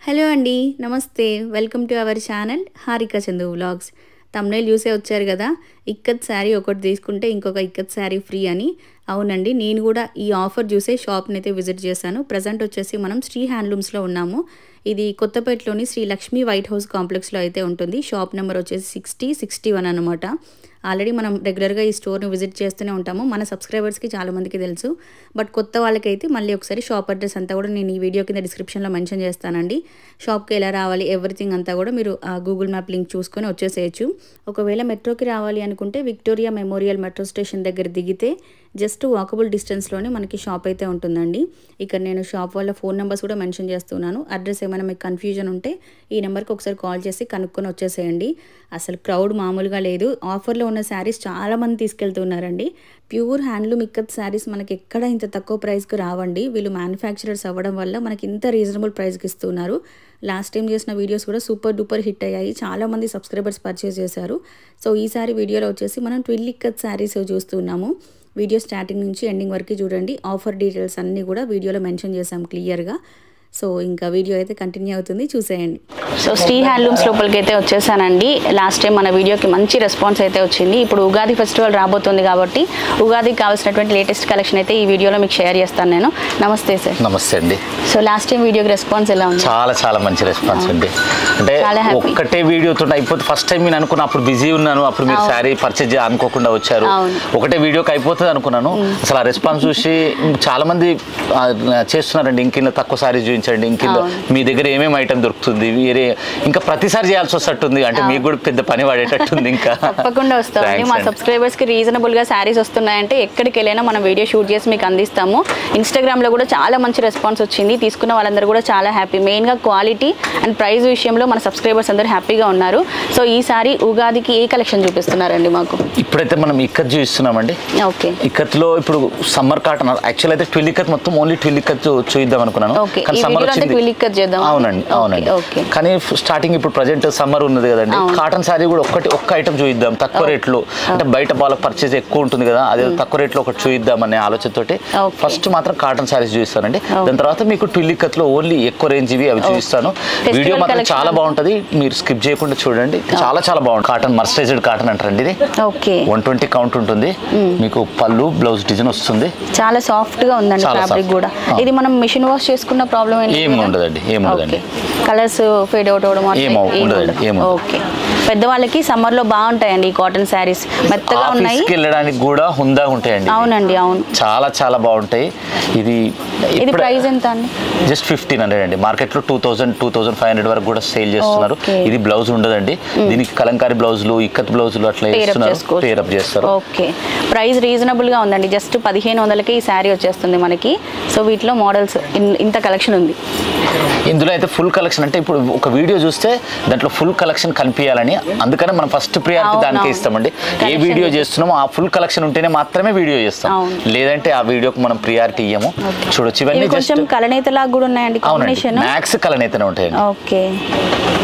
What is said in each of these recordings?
Hello అండి, నమస్తే. Welcome to our channel Harika Chandu vlogs. Thumbnail చూసే వచ్చారు కదా, ఇక్కత్ శారీ ఒకటి తీసుకుంటే ఇంకొక ఇక్కత్ శారీ ఫ్రీ అని. అవునండి, నేను కూడా ఈ ఆఫర్ చూసే షాప్ని అయితే విజిట్ చేశాను. ప్రజెంట్ వచ్చేసి మనం శ్రీ హ్యాండ్లూమ్స్లో ఉన్నాము. ఇది కొత్తపేటలోని శ్రీ లక్ష్మీ వైట్ హౌస్ కాంప్లెక్స్లో అయితే ఉంటుంది. షాప్ నెంబర్ వచ్చేసి 6061 అనమాట. ఆల్రెడీ మనం రెగ్యులర్గా ఈ స్టోర్ని విజిట్ చేస్తూనే ఉంటాము. మన సబ్స్క్రైబర్స్కి చాలామందికి తెలుసు, బట్ కొత్త వాళ్ళకైతే మళ్ళీ ఒకసారి షాప్ అడ్రస్ అంతా కూడా నేను ఈ వీడియో కింద డిస్క్రిప్షన్లో మెన్షన్ చేస్తానండి. షాప్కి ఎలా రావాలి, ఎవ్రీథింగ్ అంతా కూడా మీరు గూగుల్ మ్యాప్ లింక్ చూసుకొని వచ్చేసేయచ్చు. ఒకవేళ మెట్రోకి రావాలి అనుకుంటే విక్టోరియా మెమోరియల్ మెట్రో స్టేషన్ దగ్గర దిగితే జస్ట్ వాకబుల్ డిస్టెన్స్లోనే మనకి షాప్ అయితే ఉంటుందండి. ఇక్కడ నేను షాప్ వాళ్ళ ఫోన్ నెంబర్స్ కూడా మెన్షన్ చేస్తున్నాను. అడ్రస్ ఏమైనా మీకు కన్ఫ్యూజన్ ఉంటే ఈ నెంబర్కి ఒకసారి కాల్ చేసి కనుక్కొని వచ్చేసేయండి. అసలు క్రౌడ్ మామూలుగా లేదు. ఆఫర్లో ఉన్న శారీస్ చాలామంది తీసుకెళ్తున్నారండి. ప్యూర్ హ్యాండ్లూమ్ ఇక్కత్ శారీస్ మనకి ఎక్కడ ఇంత తక్కువ ప్రైస్కి రావండి. వీళ్ళు మ్యానుఫ్యాక్చరర్స్ అవ్వడం వల్ల మనకి ఇంత రీజనబుల్ ప్రైస్కి ఇస్తున్నారు. లాస్ట్ టైం చేసిన వీడియోస్ కూడా సూపర్ డూపర్ హిట్ అయ్యాయి. చాలామంది సబ్స్క్రైబర్స్ పర్చేస్ చేశారు. సో ఈసారి వీడియోలో వచ్చేసి మనం ట్విల్ ఇక్కత్ శారీస్ చూస్తున్నాము. వీడియో స్టార్టింగ్ నుంచి ఎండింగ్ వరకు చూడండి. ఆఫర్ డీటెయిల్స్ అన్నీ కూడా వీడియోలో మెన్షన్ చేసాం క్లియర్గా. సో ఇంకా వీడియో అయితే కంటిన్యూ అవుతుంది, చూసేయండి. సో శ్రీ హ్యాండ్లూమ్స్ లోపలికి అయితే వచ్చేసానండి. లాస్ట్ టైం మన వీడియోకి మంచి రెస్పాన్స్ అయితే వచ్చింది. ఇప్పుడు ఉగాది ఫెస్టివల్ రాబోతుంది కాబట్టి ఉగాదికి కావాల్సినటువంటి లేటెస్ట్ కలెక్షన్ అయితే ఈ వీడియోలో మీకు షేర్ చేస్తాను నేను. నమస్తే సార్. నమస్తే అండి. సో లాస్ట్ టైం వీడియోకి రెస్పాన్స్ ఎలా ఉంది? చాలా మంచి రెస్పాన్స్ అండి. అంటే ఒక్కటే వీడియోతో అయిపోతే ఫస్ట్ టైం నేను అనుకున్నా, అప్పుడు బిజీ ఉన్నాను, అప్పుడు మీరు శారీ పర్చేజ్ అనుకోకుండా వచ్చారు. ఒకటే వీడియోకి అయిపోతుంది అనుకున్నాను. అసలు ఆ రెస్పాన్స్ చూసి చాలా మంది చేస్తున్నారండి. ఇంకింత తక్కువ శారీ చూపించండి, ఇంకింత మీ దగ్గర ఏమేమి ఐటమ్ దొరుకుతుంది, వేరే ఇంకా ప్రతిసారి చేయాల్సి వస్తుంది. అంటే మీకు కూడా పెద్ద పని పడేటట్టుంది. ఇంకా తప్పకుండా వస్తామండి. మా సబ్స్క్రైబర్స్ కి రీజనబుల్ గా శారీస్ వస్తున్నాయంటే ఎక్కడికి వెళ్ళైనా మనం వీడియో షూట్ చేసి మీకు అందిస్తాము. ఇన్స్టాగ్రామ్ లో కూడా చాలా మంచి రెస్పాన్స్ వచ్చింది. తీసుకున్న వాళ్ళందరూ కూడా చాలా హ్యాపీ. మెయిన్ గా క్వాలిటీ అండ్ ప్రైస్ విషయంలో మన సబ్స్క్రైబర్స్ అందరూ హ్యాపీగా ఉన్నారు. సో ఈసారి ఉగాదికి ఏ కలెక్షన్ చూపిస్తున్నారండి మాకు? ఇప్పుడైతే మనం ఇక్కత్ చూపిస్తున్నామండి. ఓకే, ఇక్కత్ లో ఇప్పుడు సమ్మర్ కాటన్ యాక్చువల్ అయితే ట్విల్ ఇక్కత్ మొత్తం ఓన్లీ ట్విల్ ఇక్కత్ చూద్దాం అనుకున్నాను. అవునండి. కానీ స్టార్టింగ్ ఇప్పుడు ప్రజెంట్ సమ్మర్ ఉన్నది కదండి, కాటన్ శారీ కూడా ఒక్క ఐటమ్ చూద్దాం తక్కువ రేట్లో. అంటే బయట వాళ్ళ పర్చేజ్ ఎక్కువ ఉంటుంది కదా, అదే తక్కువ రేట్లో ఒకటి చూద్దాం అనే ఆలోచనతోటి ఫస్ట్ మాత్రం కాటన్ శారీస్ చూపిస్తానండి. దాని తర్వాత మీకు ట్విల్ ఇక్కత్ లో ఓన్లీ ఎక్కువ రేంజ్ ఇవి అవి చూపిస్తాను. వీడియో మాత్రం చాలా బాగుంటది, మీరు స్కిప్ చేయకుండా చూడండి. చాలా బాగుంటుంది. కాటన్ మర్సరైజ్డ్ కాటన్ అంటారండి. ఇది 120 కౌంట్ ఉంటుంది. మీకు పళ్ళు బ్లౌజ్ డిజైన్ వస్తుంది. చాలా సాఫ్ట్ గా ఉందండి ఫ్యాబ్రిక్ కూడా. ఇది మనం మిషన్ వాష్ చేసుకున్న ప్రాబ్లం ఏమి ఉండదండి. కలర్స్ ఫేడ్ అవుట్ అవడం ఉండదండి. ఓకే, పెద్దవాళ్ళకి సమ్మర్ లో బాగుంటాయండి ఈ కాటన్ శారీస్. మెత్తగా ఉన్నాయి, వెళ్ళడానికి కూడా హుందాగా ఉంటాయండి. అవునండి, అవును, చాలా బాగుంటాయి. ఇది ప్రైస్ ఎంత అండి? జస్ట్ 1500 అండి. మార్కెట్ లో 2000-2500 వరకు కూడా సేల్ చేస్తున్నారు. ఇది బ్లౌజ్ ఉండదండి. దీనికి కలంకారీ బ్లౌజులు, ఇక్కత్ బ్లౌజులు అట్లా పేరప్ చేస్తారు. ఓకే, ప్రైస్ రీజనబుల్ గా ఉందండి. జస్ట్ 1500కి ఈ శారీ వచ్చేస్తుంది మనకి. సో వీటిలో మోడల్స్ ఇంత కలెక్షన్ ఉంది. ఇందులో అయితే ఫుల్ కలెక్షన్, అంటే ఇప్పుడు ఒక వీడియో చూస్తే దాంట్లో ఫుల్ కలెక్షన్ కనిపించాలని, అందుకని మనం ఫస్ట్ ప్రియారిటీ దానికే ఇస్తామండి. ఏ వీడియో చేస్తున్నామో ఆ ఫుల్ కలెక్షన్ ఉంటేనే మాత్రమే వీడియో చేస్తాం, లేదంటే ఆ వీడియోకి మనం ప్రియారిటీ ఇయ్యము. చూడొచ్చు, ఇవన్నీ కొంచెం కలనేత లాగా కూడా ఉన్నాయండి. కాంబినేషన్ మ్యాక్స్ కలనేతనే ఉంటాయండి. ఓకే,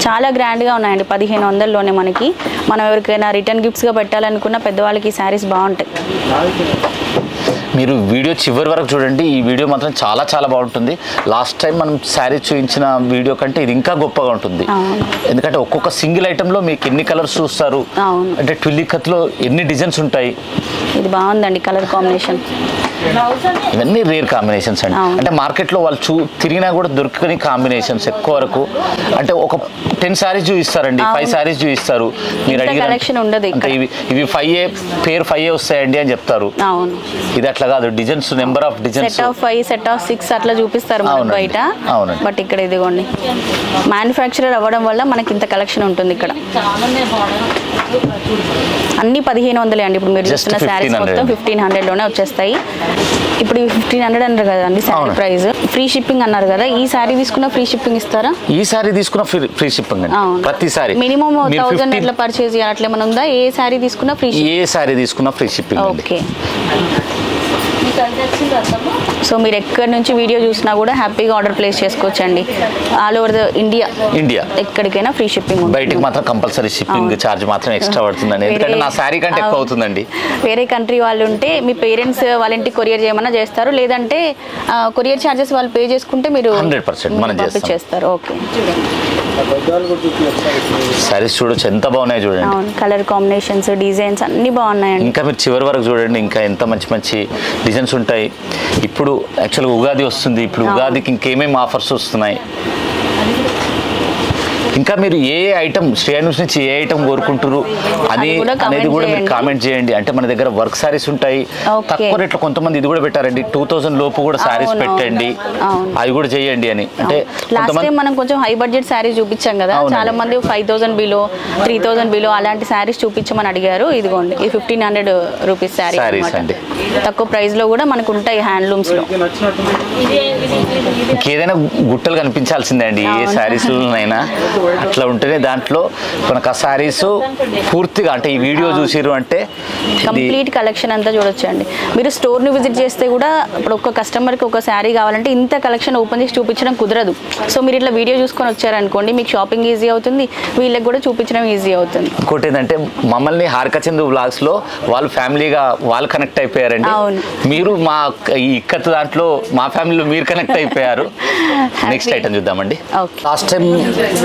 చాలా గ్రాండ్ గా ఉన్నాయండి. 1500లోనే మనకి. మనం ఎవరికైనా రిటర్న్ గిఫ్ట్స్ గా పెట్టాలనుకున్న పెద్దవాళ్ళకి ఈ శారీస్ బాగుంటాయి. మీరు వీడియో చివరి వరకు చూడండి. ఈ వీడియో మాత్రం చాలా బాగుంటుంది. లాస్ట్ టైం మనం శారీ చూపించిన వీడియో కంటే ఇది ఇంకా గొప్పగా ఉంటుంది. ఎందుకంటే ఒక్కొక్క సింగిల్ ఐటెంలో మీకు ఎన్ని కలర్స్ చూస్తారు, అంటే ట్విల్ ఇక్కత్లో ఎన్ని డిజైన్స్ ఉంటాయి. ఇది బాగుందండి కలర్ కాంబినేషన్. ఇవన్నీ రేర్ కాంబినేషన్స్ అండి. అంటే మార్కెట్లో వాళ్ళు తిరిగినా కూడా దొరకని కాంబినేషన్స్ ఎక్కువ వరకు. అంటే ఒక 10 శారీస్ చూపిస్తారండి, 5 శారీస్ చూపిస్తారు. మీరు అడిగిన ఇవి 5 వస్తాయండి అని చెప్తారు. ఇది అట్లా కాదు, designs number of designs, set of 5 set of 6 అట్లా చూపిస్తారు బయట. బట్ ఇక్కడ ఇదిగోండి, మ్యానుఫ్యాక్చరర్ అవ్వడం వల్ల మనకి ఇంత కలెక్షన్ ఉంటుంది ఇక్కడ. అన్ని 1500 అండి. ఇప్పుడు మీరు చూస్తున్న శారీస్ మొత్తం 1500లోనే వచ్చేస్తాయి. ఇప్పుడు 1500 అన్నారు కదండి శారీ ప్రైస్. ఫ్రీ షిప్పింగ్ అన్నారు కదా, ఈ శారీ తీసుకున్న ఫ్రీ షిప్పింగ్ ఇస్తారా? ఈ శారీ తీసుకున్న ఫ్రీ షిప్పింగ్ అండి. ప్రతి శారీ మినిమం 1000 అట్లా పర్చేజ్ చేయాలి, అట్లా ఏమైనా ఉందా? ఏ శారీ తీసుకున్నా ఫ్రీ షిప్పింగ్. ఏ శారీ తీసుకున్నా ఫ్రీ షిప్పింగ్. ఓకే, సో మీరు ఎక్కడి నుంచి వీడియో చూసినా కూడా హ్యాపీగా ఆర్డర్ ప్లేస్ చేసుకోవచ్చండి. ఆల్ ఓవర్ ద ఇండియా ఎక్కడికైనా ఫ్రీ షిప్పింగ్. బయటికి మాత్రం కంపల్సరీ షిప్పింగ్ ఛార్జ్ మాత్రం ఎక్స్ట్రా పడుతుందండి, ఎందుకంటే నా శారీ కంటే ఎక్కువ అవుతుందండి. వేరే కంట్రీ వాళ్ళు ఉంటే మీ పేరెంట్స్ వాళ్ళ ఇంటికి కొరియర్ చేయమన్నా చేస్తారు, లేదంటే కొరియర్ ఛార్జెస్ వాళ్ళు పే చేసుకుంటే మీరు 100% మనం చేస్తారు. ఓకే, సారీస్ చూడొచ్చు ఎంత బాగున్నాయి చూడండి. కలర్ కాంబినేషన్స్, డిజైన్స్ అన్ని బాగున్నాయండి. ఇంకా మీరు చివరి వరకు చూడండి, ఇంకా ఎంత మంచి మంచి డిజైన్స్ ఉంటాయి. ఇప్పుడు యాక్చువల్గా ఉగాది వస్తుంది, ఇప్పుడు ఉగాదికి ఇంకేమేమి ఆఫర్స్ వస్తున్నాయి. ఇంకా మీరు ఏ ఐటమ్ శ్రేయాన్స్ నుంచి ఏ ఐటమ్ కోరుకుంటారు అనేది కూడా మీరు కామెంట్ చేయండి. అంటే మన దగ్గర వర్క్ సారీస్ ఉంటాయి తక్కువ రేట్లో, కొంతమంది ఇది కూడా పెట్టారండి 2000 లోపు కూడా సారీస్ పెట్టండి, అది కూడా చేయండి అని. అంటే మనం కొంచెం హై బడ్జెట్ సారీస్ చూపించాం కదా, చాలా మంది 5000 బిలో 3000 బిలో అలాంటి సారీస్ చూపించమని అడిగారు. ఇదిగోండి, ఈ 1500 రూపీస్ సారీస్ అండి, తక్కువ ప్రైస్ లో కూడా మనకు ఉంటాయి హ్యాండ్లూమ్స్ లో. ఏదైనా గుట్టలు కనిపించాల్సిందే అండి ఏ సారీస్ అయినా, అట్లా ఉంటేనే దాంట్లో మనకు ఆ సారీస్ పూర్తిగా అంటే ఈ వీడియో చూసిరు అంటే కంప్లీట్ కలెక్షన్ అంతా చూడొచ్చు అండి. మీరు స్టోర్ని విజిట్ చేస్తే కూడా ఇప్పుడు ఒక కస్టమర్కి ఒక శారీ కావాలంటే ఇంత కలెక్షన్ ఓపెన్ చేసి చూపించడం కుదరదు. సో మీరు ఇట్లా వీడియో చూసుకొని వచ్చారనుకోండి, మీకు షాపింగ్ ఈజీ అవుతుంది, వీళ్ళకి కూడా చూపించడం ఈజీ అవుతుంది. ఇంకోటి ఏంటంటే మమ్మల్ని హారిక చందు వ్లాగ్స్ లో వాళ్ళు ఫ్యామిలీగా వాళ్ళు కనెక్ట్ అయిపోయారండి. మీరు మా ఈ ఇక్కత్ దాంట్లో మా ఫ్యామిలీలో మీరు కనెక్ట్ అయిపోయారు. నెక్స్ట్ ఐటమ్ చూద్దామండి. లాస్ట్ టైం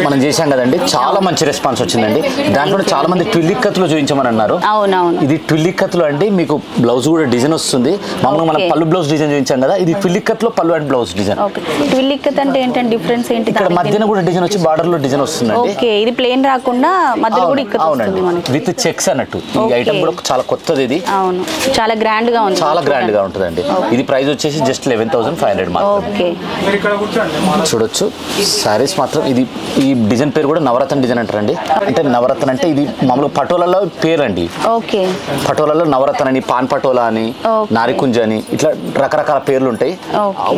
మనం చేసాం కదండి, చాలా మంచి రెస్పాన్స్ వచ్చిందండి. దాంట్లో చాలా మంది ట్విల్లిక్కత్తులు చూపించమని అన్నారు. ఇది ట్విల్లిక్కత్తులు అండి, మీకు బ్లౌజ్ కూడా డిజైన్ వస్తుంది. మామూలుగా మనం పళ్ళు బ్లౌజ్ డిజైన్ చూపించాం కదా, ఇది ట్విల్లిక్కత్తులో పళ్ళు అండ్ బ్లౌజ్ డిజైన్. ట్విల్లిక్కత్ అంటే ఏంటంటే డిఫరెన్స్ ఏంటి? ఇక్కడ మధ్యన కూడా డిజైన్ వచ్చి బార్డర్ లో డిజైన్ వస్తుందండి. ఓకే, ఇది ప్లెయిన్ రాకుండా మధ్యలో కూడా ఇక్కత్ వస్తుంది మనకి విత్ చెక్స్ అన్నట్టు. ఈ ఐటమ్ కూడా చాలా కొత్తది, ఇది అవును చాలా గ్రాండ్ గా ఉంది, చాలా గ్రాండ్ గా ఉంటుందండి. ఇది ప్రైస్ వచ్చేసి జస్ట్ 11,500 మాత్రమే. చూడొచ్చు సారీస్ మాత్రం. ఇది ఈ డిజైన్ పేరు కూడా నవరత్న డిజైన్ అంటారండి. అంటే నవరత్న అంటే ఇది మామూలుగా పటోలలో పేరు అండి. పటోలలో నవరత్న అని, పాన్ పటోలా అని, నారికుంజ అని ఇట్లా రకరకాల పేర్లు ఉంటాయి.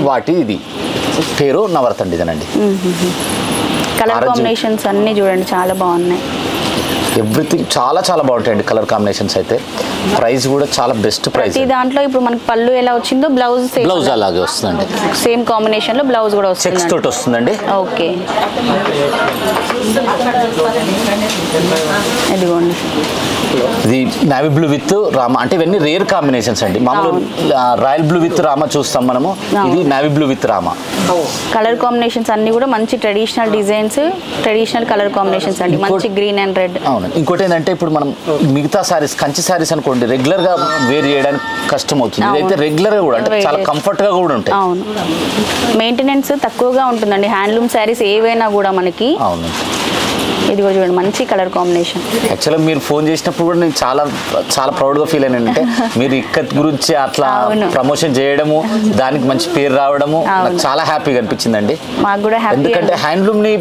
వాటి ఇది పేరు నవరత్న డిజైన్ అండి. కలర్ కాంబినేషన్స్ అన్ని చూడండి చాలా బాగున్నాయి. ఎవ్రీథింగ్ చాలా చాలా బాగుంటాయండి కలర్ కాంబినేషన్స్ అయితే. ప్రైస్ కూడా చాలా బెస్ట్ ప్రైస్. దాంట్లో ఇప్పుడు మనకి పళ్ళు ఎలా వచ్చిందో బ్లౌజ్ అలాగే వస్తుందండి, సేమ్ కాంబినేషన్ లో బ్లౌజ్ కూడా వస్తుంది, చెక్స్ తోటి వస్తుందండి. ఓకే, ఇదిగోండి ఇది నావీ బ్లూ విత్ రామ. అంటే ఇవన్నీ రేర్ కాంబినేషన్స్ అండి. మామూలు రాయల్ బ్లూ విత్ రామ చూస్తాం మనము, ఇది navy blue with Rama. Colour combinations అన్ని కూడా మంచి traditional designs, traditional colour combinations అండి, మంచి గ్రీన్ అండ్ రెడ్. ఇంకోటి ఏంటంటే ఇప్పుడు మనం మిగతా సారీస్ కంచి సారీస్ అనుకోండి రెగ్యులర్ గా వేర్ చేయడానికి కష్టం అవుతుంది. ఇదైతే రెగ్యులర్ గా కూడా అంటే చాలా కంఫర్ట్ గా కూడా ఉంటాయి. అవును, మెయింటెనెన్స్ తక్కువగా ఉంటుందండి హ్యాండ్లూమ్ సారీస్ ఏవైనా కూడా మనకి. అవును, ఇది కూడా చూడండి మంచి కలర్ కాంబినేషన్. యాక్చువల్గా మీరు ఫోన్ చేసినప్పుడు కూడా నేను చాలా చాలా ప్రౌడ్గా ఫీల్ అయినా. అంటే మీరు ఇక్కత్ గురించి అట్లా ప్రమోషన్ చేయడము, దానికి మంచి పేరు రావడము నాకు చాలా హ్యాపీగా అనిపించిందండి. మాకు కూడా హ్యాపీ, ఎందుకంటే హ్యాండ్లూమ్ ని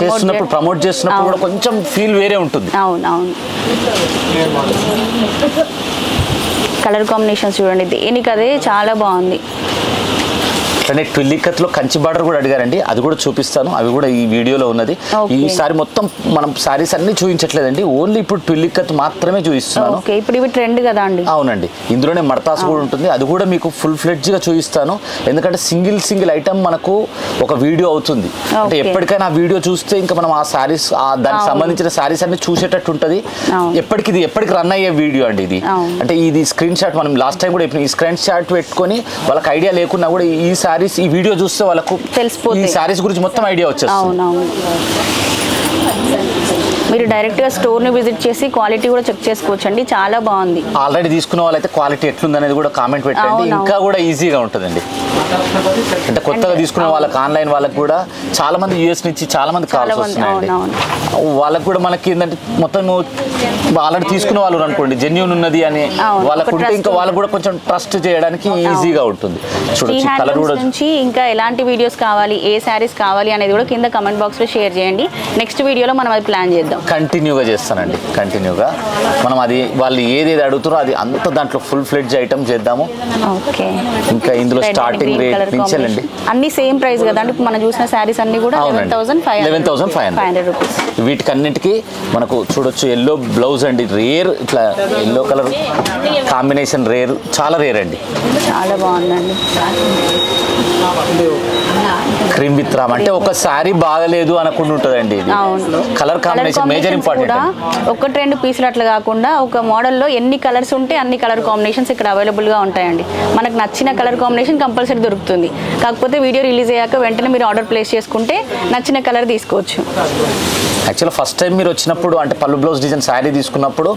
చేస్తున్నప్పుడు ప్రమోట్ చేస్తున్నప్పుడు కూడా కొంచెం ఫీల్ వేరే ఉంటుంది. అవును అవును, కలర్ కాంబినేషన్స్ చూడండి దేనికదే చాలా బాగుంది. అట్లనే ట్విల్లిక్కత్లో కంచి బార్డర్ కూడా అడిగారండి, అది కూడా చూపిస్తాను, అవి కూడా ఈ వీడియోలో ఉన్నది. ఈసారి మొత్తం మనం సారీస్ అన్ని చూపించట్లేదండి, ఓన్లీ ఇప్పుడు ట్విల్లిక్కత్ మాత్రమే చూపిస్తున్నాను. ఇప్పుడు ఇవి ట్రెండ్ కదా అండి. అవునండి, ఇందులోనే మడతాస్ కూడా ఉంటుంది, అది కూడా మీకు ఫుల్ ఫ్లెడ్జ్గా చూపిస్తాను. ఎందుకంటే సింగిల్ ఐటమ్ మనకు ఒక వీడియో అవుతుంది. అంటే ఎప్పటికైనా ఆ వీడియో చూస్తే ఇంకా మనం ఆ సారీస్ దానికి సంబంధించిన సారీస్ అన్ని చూసేటట్టు ఉంటుంది. ఎప్పటికి రన్ అయ్యే వీడియో అండి ఇది. అంటే ఇది స్క్రీన్ షాట్ మనం లాస్ట్ టైం కూడా ఈ స్క్రీన్ షాట్ పెట్టుకొని వాళ్ళకి ఐడియా లేకున్నా కూడా ఈ సారీస్ ఈ వీడియో చూస్తే వాళ్ళకు తెలిసిపోతుంది, ఈ సారీస్ గురించి మొత్తం ఐడియా వచ్చేస్తుంది. మీరు డైరెక్ట్గా స్టోర్ని విజిట్ చేసి క్వాలిటీ కూడా చెక్ చేసుకోవచ్చు అండి, చాలా బాగుంది. ఆల్రెడీ తీసుకున్న వాళ్ళైతే క్వాలిటీ ఎట్లుంది అనేది కూడా కామెంట్ పెట్టండి, ఇంకా కూడా ఈజీగా ఉంటుందండి. అంటే కొత్తగా తీసుకున్న వాళ్ళకి ఆన్లైన్ వాళ్ళకి కూడా చాలా మంది యూఎస్ నుంచి చాలా మంది కాల్స్ వస్తున్నాయండి. వాళ్ళకి కూడా మనకి ఏంటంటే మొత్తం ఆల్రెడీ తీసుకున్న వాళ్ళు అనుకోండి జెన్యూన్ ఉన్నది అని వాళ్ళకు ఉంటే ఇంకా వాళ్ళకు కూడా కొంచెం ట్రస్ట్ చేయడానికి ఈజీగా ఉంటుంది. చూడొచ్చు కలర్ కూడా. ఇంకా ఎలాంటి వీడియోస్ కావాలి, ఏ శారీస్ కావాలి అనేది కూడా కింద కమెంట్ బాక్స్లో షేర్ చేయండి. నెక్స్ట్ వీడియోలో మనం అది ప్లాన్ చేద్దాం. కంటిన్యూగా చేస్తానండి, కంటిన్యూగా. మనం అది వాళ్ళు ఏదేది అడుగుతారో అది అంత దాంట్లో ఫుల్ ఫ్లెడ్జ్ ఐటమ్ చేద్దాము. ఓకే, ఇంకా ఇందులో స్టార్టింగ్ రేట్ నుంచేనండి అన్ని సేమ్ ప్రైస్ కదా అండి. మనం చూసిన శారీస్ అన్ని కూడా 11,500 రూపీస్. వీటికి అన్నిటికీ మనకు చూడొచ్చు ఎల్లో బ్లౌజ్ అండి, రేర్ ఇట్లా ఎల్లో కలర్ కాంబినేషన్ రేర్, చాలా రేర్ అండి, చాలా బాగుందండి. క్రీమ్ విత్ రామ్ అంటే ఒక శారీ బాగలేదు అనకుండా ఉంటుందండి ఇది. Colour combination major important. ఒకటి రెండు పీసులు అట్లా కాకుండా ఒక మోడల్లో ఎన్ని కలర్స్ ఉంటే అన్ని కలర్ కాంబినేషన్స్ ఇక్కడ అవైలబుల్గా ఉంటాయండి. మనకు నచ్చిన కలర్ కాంబినేషన్ కంపల్సరీ దొరుకుతుంది. కాకపోతే వీడియో రిలీజ్ అయ్యాక వెంటనే మీరు ఆర్డర్ ప్లేస్ చేసుకుంటే నచ్చిన కలర్ తీసుకోవచ్చు. యాక్చువల్గా ఫస్ట్ టైం మీరు వచ్చినప్పుడు అంటే పళ్ళు బ్లౌజ్ డిజైన్ శారీ తీసుకున్నప్పుడు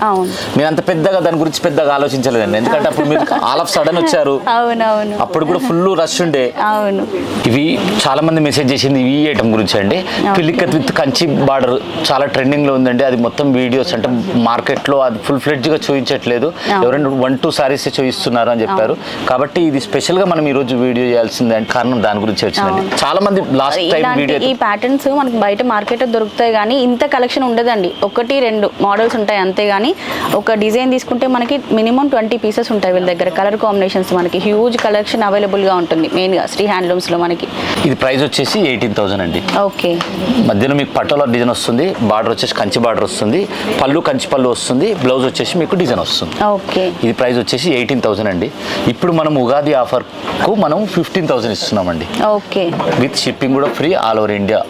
మీరు అంత పెద్దగా దాని గురించి పెద్దగా ఆలోచించలేదండి, ఎందుకంటే అప్పుడు మీరు ఆల్ ఆఫ్ సడన్ వచ్చారు. అవునవును, అప్పుడు కూడా ఫుల్ రష్ ఉండే. అవును, ఇవి చాలా మంది మెసేజ్ చేసింది ఈ ఐటమ్ గురించి అండి. పిల్లికత్ విత్ కంచి బార్డర్ చాలా ట్రెండింగ్ లో ఉందండి. అది మొత్తం వీడియోస్ అంటే మార్కెట్ లో అది ఫుల్ ఫ్లెడ్జ్ గా చూపించట్లేదు, ఎవరైనా 1-2 సారీస్ చూపిస్తున్నారు అని చెప్పారు. కాబట్టి ఇది స్పెషల్ గా మనం ఈ రోజు వీడియో చేయాల్సిందే కారణం దాని గురించి వచ్చిందండి. చాలా మంది లాస్ట్ టైం వీడియో ఈ ప్యాటర్న్స్ మనకి బయట మార్కెట్ దొరుకుతాయి కానీ ఇంత కలెక్షన్ ఉండదండి. 1-2 మోడల్స్ ఉంటాయి అంతేగాని ఒక డిజైన్ తీసుకుంటే మనకి మినిమం 20 పీసెస్ ఉంటాయి వీళ్ళ దగ్గర. కలర్ కాంబినేషన్స్ మనకి హ్యూజ్ కలెక్షన్ అవైలబుల్ గా ఉంటుంది మెయిన్ గా శ్రీ హ్యాండ్లూమ్స్ లో మనకి. ఇది ప్రైస్ వచ్చేసి 18,000 అండి. ఓకే, మధ్యలో మీకు పట్టోలా డిజైన్ వస్తుంది, బార్డర్ వచ్చేసి కంచి బార్డర్ వస్తుంది, పళ్ళు కంచి పళ్ళు వస్తుంది, బ్లౌజ్ వచ్చేసి మీకు డిజైన్ వస్తుంది. ఓకే, ఇది ప్రైస్ వచ్చేసి 18,000 అండి. ఇప్పుడు మనం ఉగాది ఆఫర్ కు మనం 15,000 ఇస్తున్నామండి. ఓకే, విత్ షిప్పింగ్ కూడా ఫ్రీ ఆల్ ఓవర్ ఇండియా.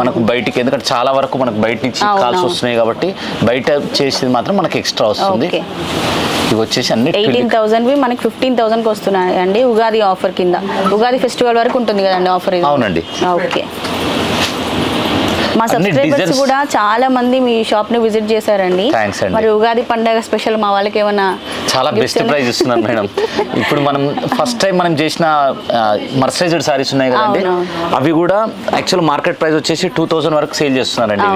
మనకు బయటికి ఎందుకంటే చాలా వరకు మనకు బయట నుంచి కాల్స్ వస్తున్నాయి కాబట్టి బయట చేసేది మాత్రం మనకి ఎక్స్ట్రా వస్తుంది. ఇవి వచ్చేసి అన్ని 18,000 మనకి 15,000కి వస్తున్నాయి అండి ఉగాది ఆఫర్ కింద. ఉగాది ఫెస్టివల్ వరకు ఉంటుంది కదండి ఆఫర్. అవునండి. ఓకే, మా సబ్స్క్రైబర్స్ కూడా చాలా మంది మీ షాప్ ని విజిట్ చేశారండి. మరి ఉగాది పండుగ స్పెషల్ మా వాళ్ళకి ఏమన్నా చాలా బెస్ట్ ప్రైస్ ఇస్తున్నారు మేడం. ఇప్పుడు మనం ఫస్ట్ టైం మనం చేసిన మర్సరైజ్డ్ సారీస్ ఉన్నాయి కదండి, అవి కూడా యాక్చువల్ మార్కెట్ ప్రైస్ వచ్చేసి 2,000 వరకు సేల్ చేస్తున్నారండి.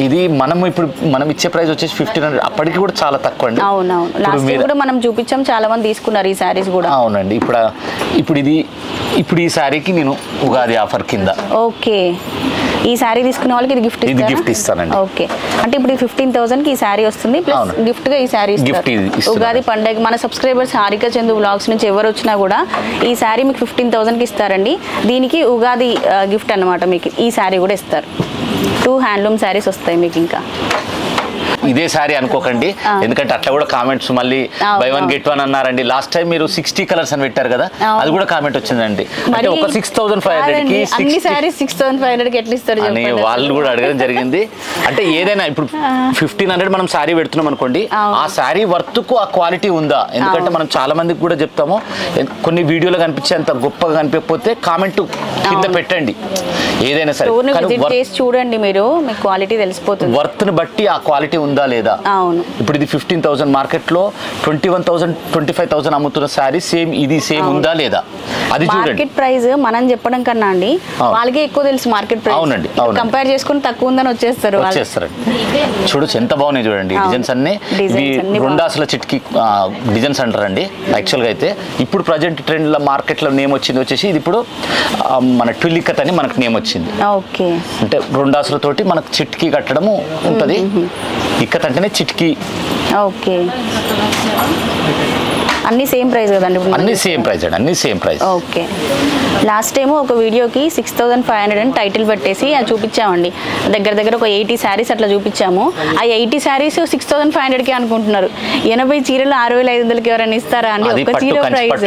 ఇది మనం ఇప్పుడు మనం ఇచ్చే ప్రైస్ వచ్చేసి 1,500, అప్పటికి కూడా చాలా తక్కువ అండి. అవునవును, లాస్ట్ టైం కూడా మనం చూపించాం, చాలా మంది తీసుకున్నారు ఈ సారీస్ కూడా. అవునండి. ఇప్పుడు ఈ సారీకి నేను ఉగాది ఆఫర్ కింద ఓకే ఈ సారీ తీసుకునే వాళ్ళకి ఇది గిఫ్ట్ ఇస్తానండి. ఓకే, అంటే ఇప్పుడు 15,000కి ఈ సారీ వస్తుంది ప్లస్ గిఫ్ట్ గా ఈ సారీ ఇస్తారు. ఉగాది పండుగ మన సబ్స్క్రైబర్స్ హారిక చందు వ్లాగ్స్ నుంచి ఎవరు వచ్చినా కూడా ఈ సారీ మీకు 15,000కి ఇస్తారండి. దీనికి ఉగాది గిఫ్ట్ అన్నమాట. మీకు ఈ సారీ కూడా ఇస్తారు. 2 హ్యాండ్లూమ్ సారీస్ వస్తాయి మీకు. ఇంకా ఇదే సారీ అనుకోకండి, ఎందుకంటే అట్లా కూడా కామెంట్స్ మళ్ళీ బై 1 get 1 అన్నారండి. లాస్ట్ టైం మీరు 60 కలర్స్ అని పెట్టారు కదా, అది కూడా కామెంట్ వచ్చిందండి. అంటే ఒక 6,500కి అన్ని సారీస్ 6,500కి ఎట్లా ఇస్తారు అని వాళ్ళు కూడా అడగడం జరిగింది. అంటే ఏదైనా ఇప్పుడు 1,500 మనం సారీ పెడుతున్నాం అనుకోండి, ఆ సారీ వర్త్ కు ఆ క్వాలిటీ ఉందా? ఎందుకంటే మనం చాలా మందికి కూడా చెప్తాము, కొన్ని వీడియోలో కనిపించే అంత గొప్పగా కనిపించకపోతే కామెంట్ కింద పెట్టండి. ఏదైనా సరే చూడండి, మీరు మీకు క్వాలిటీ తెలిసిపోతుంది. వర్త్ ని బట్టి ఆ క్వాలిటీ ఉందా లేదా. అవును, ఇప్పుడు ఇది 15,000 మార్కెట్ లో 21,000 25,000 అమ్ముతున్న సారీ సేమ్ ఇది సేమ్ ఉందా లేదా అది చూడండి. మార్కెట్ ప్రైస్ మనం చెప్పడం కన్నా అండి వాళ్ళకే ఎక్కువ తెలుసు మార్కెట్ ప్రైస్. అవునండి, కంపేర్ చేసుకుని తక్కువ ఉందని వచ్చేస్తారు. చూడొచ్చు ఎంత బాగున్నాయి చూడండి డిజైన్స్ అన్ని. రెండాసుల చిట్కి డిజైన్స్ అంటారండి యాక్చువల్గా. అయితే ఇప్పుడు ప్రజెంట్ ట్రెండ్ లో మార్కెట్ లో నేమ్ వచ్చింది వచ్చేసి ఇది ఇప్పుడు మన ట్విల్లికత్ అని మనకు నేమ్ వచ్చింది. ఓకే, అంటే రెండాసులతోటి మనకు చిట్కీ కట్టడము ఉంటది. ఇక్కత్ అంటేనే చిట్కీ. ఓకే, అన్ని సేమ్ ప్రైస్ కదండి? అన్ని సేమ్ ప్రైస్ అండి, అన్ని same price. Okay, last time ఒక వీడియోకి 6,500 అని టైటిల్ పెట్టేసి అది చూపించామండి. దగ్గర ఒక 80 శారీస్ అట్లా చూపించాము. ఆ 80 శారీస్ 6,500కి అనుకుంటున్నారు. 80 చీరలు 6,500కి ఎవరైనా ఇస్తారా అండి? ఒక చీర ప్రైస్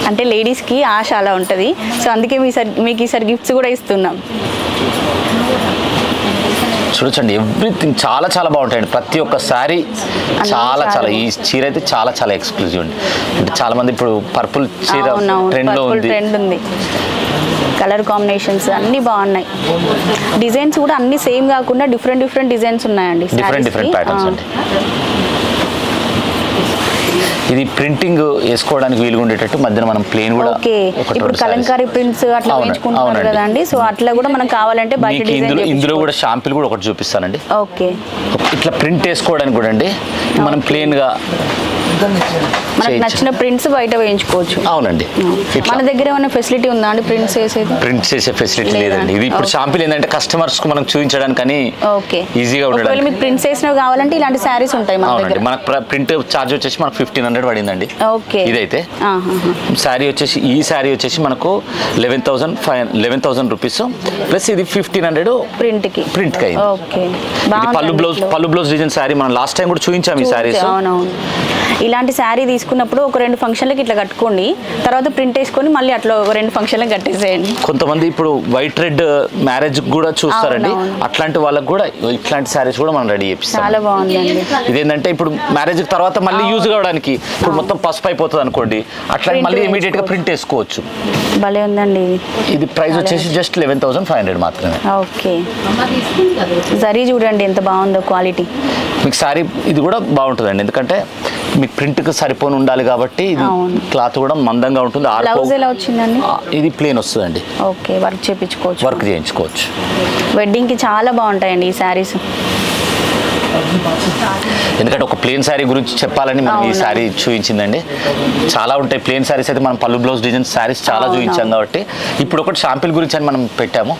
అంటే లేడీస్ కి ఆశ అలా ఉంటది. సో అందుకే మీకు ఈసారి గిఫ్ట్స్ కూడా ఇస్తున్నాం. చూడొచ్చండి, ఎవ్రీథింగ్ చాలా చాలా బాగుంటాయండి. ప్రతి ఒక్క శారీ చాలా ఈ చీర అయితే చాలా ఎక్స్క్లూజివ్ అండి. అంటే చాలా మంది ఇప్పుడు పర్పుల్ చీర ట్రెండ్ ఉంది. కలర్ కాంబినేషన్స్ అన్ని బాగున్నాయి. డిజైన్స్ కూడా అన్ని సేమ్ కాకుండా డిఫరెంట్ డిజైన్స్ ఉన్నాయండి. డిఫరెంట్ ప్యాటర్న్స్ అండి. ఇది ప్రింటింగ్ వేసుకోవడానికి వీలుగా ఉండేటట్టు మధ్యన మనం ప్లేన్ కూడా ఇప్పుడు కలంకారీ ప్రింట్స్ అట్లా వేయించుకుంటున్నారు కదండి. సో అట్లా కూడా మనం కావాలంటే బయట ఇందులో కూడా షాంపిల్ కూడా ఒకటి చూపిస్తానండి. ఓకే, ఇట్లా ప్రింట్ వేసుకోవడానికి కూడా అండి మనం ప్లేన్ గా మనకు నచ్చిన ప్రింట్స్ బయట వేయించుకోవచ్చు. అవునండి. మన దగ్గర ఏమైనా ఫెసిలిటీ ఉందా అండి ప్రింట్స్ చేసేది? ప్రింట్స్ చేసే ఫెసిలిటీ లేదండి. ఇది ఇప్పుడు షాంపిల్ ఏంటంటే కస్టమర్స్ కు మనం చూపించడానికి అని ఈజీగా ఉండడానికి. మీకు ప్రింట్స్ చేసినవి కావాలంటే ఇలాంటి శారీస్ ఉంటాయి మన దగ్గర. మనకు ప్రింట్ చార్జ్ వచ్చేసి మనకు 1500 పడిందండి. ఓకే. ఇదైతే శారీ వచ్చేసి ఈ శారీ వచ్చేసి మనకు 11,000 రూపీస్ ప్లస్ ఇది 1500 ప్రింట్ కి అయింది. ఓకే. పళ్ళు బ్లౌజ్ డిజైన్ శారీ మనం లాస్ట్ టైం కూడా చూపించాం ఈ శారీస్. అవునవును. ఇలాంటి శారీ తీసుకున్నప్పుడు ఒక 2 ఫంక్షన్లకి ఇట్లా కట్టుకోండి, తర్వాత ప్రింట్ వేసుకొని మళ్ళీ అట్లా ఒక 2 ఫంక్షన్లకు కట్టేసేయండి. కొంతమంది ఇప్పుడు వైట్ రెడ్ మ్యారేజ్ కూడా చూస్తారండి, అట్లాంటి వాళ్ళకి కూడా ఇట్లాంటి శారీస్ కూడా మనం రెడీ చేపిస్తాం. చాలా బాగుందండి. ఇదేంటంటే ఇప్పుడు మ్యారేజ్ తర్వాత మళ్ళీ యూజ్ కావడానికి ఇప్పుడు మొత్తం పసుపు అయిపోతుంది అనుకోండి, అట్లా మళ్ళీ ఇమీడియట్ గా ప్రింట్ వేసుకోవచ్చు. భలే ఉందండి. ఇది ప్రైస్ వచ్చేసి జస్ట్ 11,500 మాత్రమే. ఓకే. జరీ చూడండి ఎంత బాగుందో క్వాలిటీ. మీకు శారీ ఇది కూడా బాగుంటుందండి, ఎందుకంటే మీకు ప్రింట్కి సరిపోని ఉండాలి కాబట్టి ఇది క్లాత్ కూడా మందంగా ఉంటుంది. బ్లౌజ్ ఎలా వచ్చిందండి? ఇది ప్లేన్ వస్తుందండి. ఓకే. వర్క్ చేయించుకోవచ్చు. వర్క్ చేయించుకోవచ్చు. వెడ్డింగ్కి చాలా బాగుంటాయండి ఈ శారీస్. ఎందుకంటే ఒక ప్లేన్ శారీ గురించి చెప్పాలని మనం ఈ శారీ చూపించిందండి. చాలా ఉంటాయి ప్లేన్ శారీస్ అయితే, మనం పళ్ళు బ్లౌజ్ డిజైన్ శారీస్ చాలా చూపించాం కాబట్టి ఇప్పుడు ఒకటి షాంపిల్ గురించి అని మనం పెట్టాము.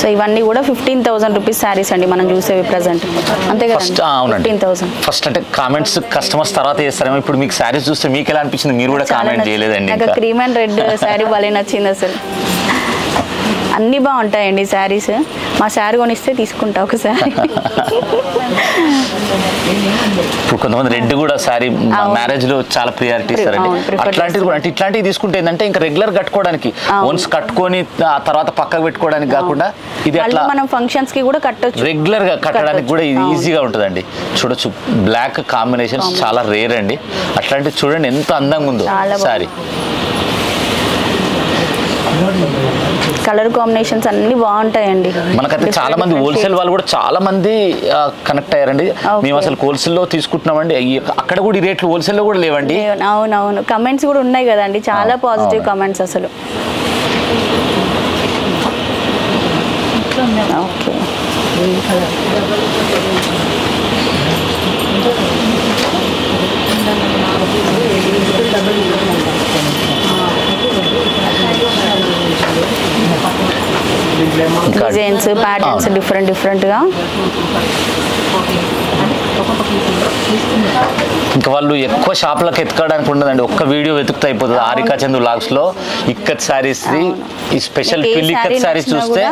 సో ఇవన్నీ కూడా 15,000 రూపీస్ శారీస్ అండి మనం చూసేవి ప్రెసెంట్. అంతే కదా? ఫస్ట్ అవునండి. 15,000 ఫస్ట్ అంటే కామెంట్స్ కస్టమర్స్ తర్వాత చేస్తారేమో. ఇప్పుడు మీకు శారీస్ చూస్తే మీకు ఎలా అనిపించింది? మీరు కూడా కామెంట్ చేయలేదండి. నాకు క్రీమ్ అండ్ రెడ్ శారీ భలే నచ్చింది అసలు. అన్నీ బాగుంటాయండి శారీస్. మా శారీ కొనిస్తే తీసుకుంటా ఒకసారి. ఇప్పుడు కొంతమంది రెడ్ కూడా శారీ మ్యారేజ్ లో చాలా ప్రియారిటీ ఇస్తారండి. అట్లాంటిది కూడా అంటే ఇట్లాంటివి తీసుకుంటే ఏంటంటే ఇంకా రెగ్యులర్ కట్టుకోవడానికి, వన్స్ కట్టుకొని ఆ తర్వాత పక్కకు పెట్టుకోవడానికి కాకుండా ఇది అట్లా మనం ఫంక్షన్స్ కి కూడా కట్టొచ్చు. రెగ్యులర్ గా కట్టడానికి కూడా ఇది ఈజీగా ఉంటుందండి. చూడొచ్చు బ్లాక్ కాంబినేషన్స్ చాలా రేర్ అండి. అట్లాంటివి చూడండి ఎంత అందంగా ఉందో శారీ. కలర్ కాంబినేషన్స్ అన్ని బాగుంటాయండి. మనకైతే చాలా మంది హోల్సేల్ వాళ్ళు కూడా చాలా మంది కనెక్ట్ అయ్యారండి. మేము అసలు హోల్సేల్ లో తీసుకుంటున్నామండి, అక్కడ కూడా ఈ రేట్లు హోల్సేల్ లో కూడా లేవండి. అవునవును. కమెంట్స్ కూడా ఉన్నాయి కదండి, చాలా పాజిటివ్ కమెంట్స్ అసలు. ఓకే. డిజైన్స్ ప్యాటర్న్స్ డిఫరెంట్గా. ఇంకా వాళ్ళు ఎక్కువ షాప్లకు ఎత్తుకోవడానికి ఉండదండి, ఒక్క వీడియో వెతుకుతా అయిపోతుంది. హారికా చందు వ్లాగ్స్ లో ఇక్కత్ శారీస్ ఈ స్పెషల్ ట్విల్ ఇక్కత్ శారీస్ చూస్తే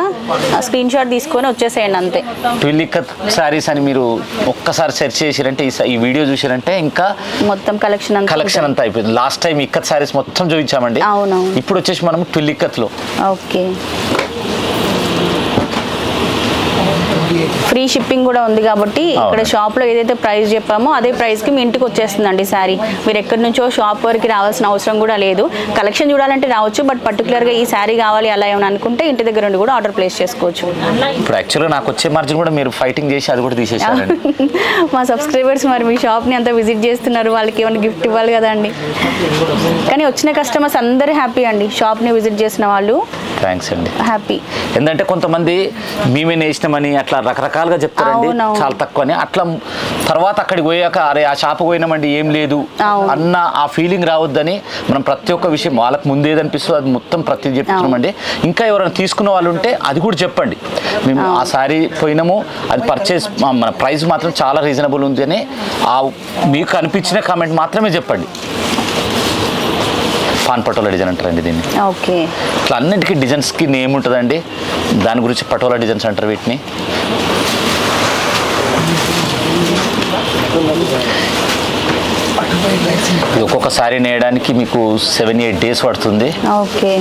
స్క్రీన్ షాట్ తీసుకొని వచ్చేసేయండి అంతే. ట్విల్ ఇక్కత్ శారీస్ అని మీరు ఒక్కసారి సెర్చ్ చేసిరంటే, ఈ వీడియో చూసిరంటే ఇంకా మొత్తం కలెక్షన్ అంతా అయిపోయింది. లాస్ట్ టైం ఇక్కత్ శారీస్ మొత్తం చూపించామండి. ఇప్పుడు వచ్చేసి మనం ట్విల్ ఇక్కత్ లో. ఓకే. ఫ్రీ షిప్పింగ్ కూడా ఉంది కాబట్టి ఇక్కడ షాప్లో ఏదైతే ప్రైస్ చెప్పామో అదే ప్రైస్కి మీ ఇంటికి వచ్చేస్తుందండి శారీ. మీరు ఎక్కడి నుంచో షాప్ వరకు రావాల్సిన అవసరం కూడా లేదు. కలెక్షన్ చూడాలంటే రావచ్చు, బట్ పర్టికులర్గా ఈ శారీ కావాలి అలా ఏమైనా అనుకుంటే ఇంటి దగ్గర నుండి కూడా ఆర్డర్ ప్లేస్ చేసుకోవచ్చు. ఇప్పుడు యాక్చువల్గా నాకు వచ్చే మార్జిన్ కూడా మీరు ఫైటింగ్ చేసి అది కూడా తీసేసారు. మా సబ్స్క్రైబర్స్ మరి మీ షాప్ని అంతా విజిట్ చేస్తున్నారు, వాళ్ళకి ఏమైనా గిఫ్ట్ ఇవ్వాలి కదండి. కానీ వచ్చిన కస్టమర్స్ అందరూ హ్యాపీ అండి. షాప్ని విజిట్ చేసిన వాళ్ళు థ్యాంక్స్ అండి, హ్యాపీ. ఎందుకంటే కొంతమంది మేమే నేసినామని అట్లా రకరకాలుగా చెప్తారండి, చాలా తక్కువ అని. అట్లా తర్వాత అక్కడికి పోయాక అరే ఆ షాప్ పోయినామండి ఏం లేదు అన్న ఆ ఫీలింగ్ రావద్దని మనం ప్రతి ఒక్క విషయం వాళ్ళకి ముందేదనిపిస్తుందో అది మొత్తం ప్రతి చెప్తున్నామండి. ఇంకా ఎవరైనా తీసుకున్న వాళ్ళు ఉంటే అది కూడా చెప్పండి. మేము ఆ శారీ పోయినాము, అది పర్చేస్ మన ప్రైస్ మాత్రం చాలా రీజనబుల్ ఉంది అని మీకు అనిపించిన కామెంట్ మాత్రమే చెప్పండి. పాన్ పటోలా డిజైన్ అంటారండి దీన్ని. ఓకే. ఇట్లా అన్నింటికి డిజైన్స్కి నేమ్ ఉంటుందండి, దాని గురించి పటోలా డిజైన్స్ అంటారు వీటిని. ఒక్కొక్క శారీ నేయడానికి మీకు 7-8 డేస్ పడుతుంది. ఓకే.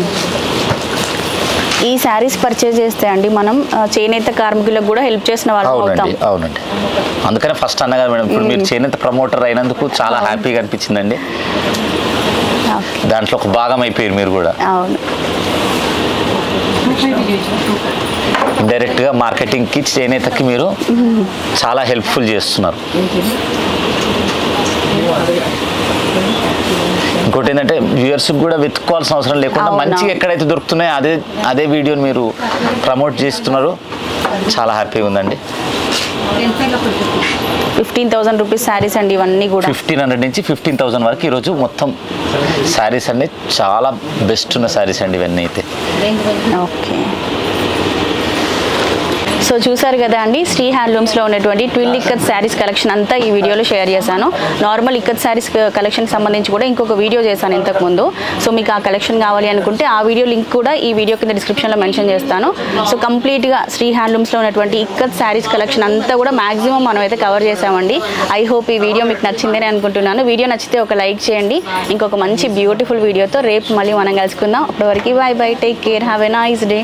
ఈ శారీస్ పర్చేజ్ చేస్తే అండి మనం చేనేత కార్మికులకు కూడా హెల్ప్ చేసిన వాళ్ళు అవుతాం. అవునండి, అందుకనే ఫస్ట్ అన్నగా మేడం ఇప్పుడు మీరు చేనేత ప్రమోటర్ అయినందుకు చాలా హ్యాపీగా అనిపించిందండి. దాంట్లో ఒక భాగం అయిపోయారు మీరు కూడా. అవును. ఇండైరెక్ట్గా మార్కెటింగ్కి చేనేతకి మీరు చాలా హెల్ప్ఫుల్ చేస్తున్నారు. ఇంకోటి ఏంటంటే వ్యూయర్స్కి కూడా వెతుక్కోవాల్సిన అవసరం లేకుండా మంచిగా ఎక్కడైతే దొరుకుతున్నాయో అదే వీడియోని మీరు ప్రమోట్ చేస్తున్నారు. చాలా హ్యాపీగా ఉందండి. 15,000 రూపీస్ శారీస్ అండి ఇవన్నీ కూడా. 1500 నుంచి 15,000 వరకు ఈరోజు మొత్తం శారీస్ అన్ని చాలా బెస్ట్ ఉన్న శారీస్ అండి ఇవన్నీ అయితే. ఓకే, సో చూసారు కదా అండి, శ్రీ హ్యాండ్లూమ్స్లో ఉన్నటువంటి ట్విల్ ఇక్కత్ శారీస్ కలెక్షన్ అంతా ఈ వీడియోలో షేర్ చేశాను. నార్మల్ ఇక్కత్ శారీస్ కలెక్షన్ సంబంధించి కూడా ఇంకొక వీడియో చేశాను ఇంతకుముందు. సో మీకు ఆ కలెక్షన్ కావాలి అనుకుంటే ఆ వీడియో లింక్ కూడా ఈ వీడియో కింద డిస్క్రిప్షన్లో మెన్షన్ చేస్తాను. సో కంప్లీట్గా శ్రీ హ్యాండ్లూమ్స్లో ఉన్నటువంటి ఇక్కత్ శారీస్ కలెక్షన్ అంతా కూడా మ్యాక్సిమం మనం అయితే కవర్ చేసామండి. ఐ హోప్ ఈ వీడియో మీకు నచ్చిందని అనుకుంటున్నాను. వీడియో నచ్చితే ఒక లైక్ చేయండి. ఇంకొక మంచి బ్యూటిఫుల్ వీడియోతో రేపు మళ్ళీ మనం కలుసుకుందాం. అప్పటివరకు by by, take care, have a nice day.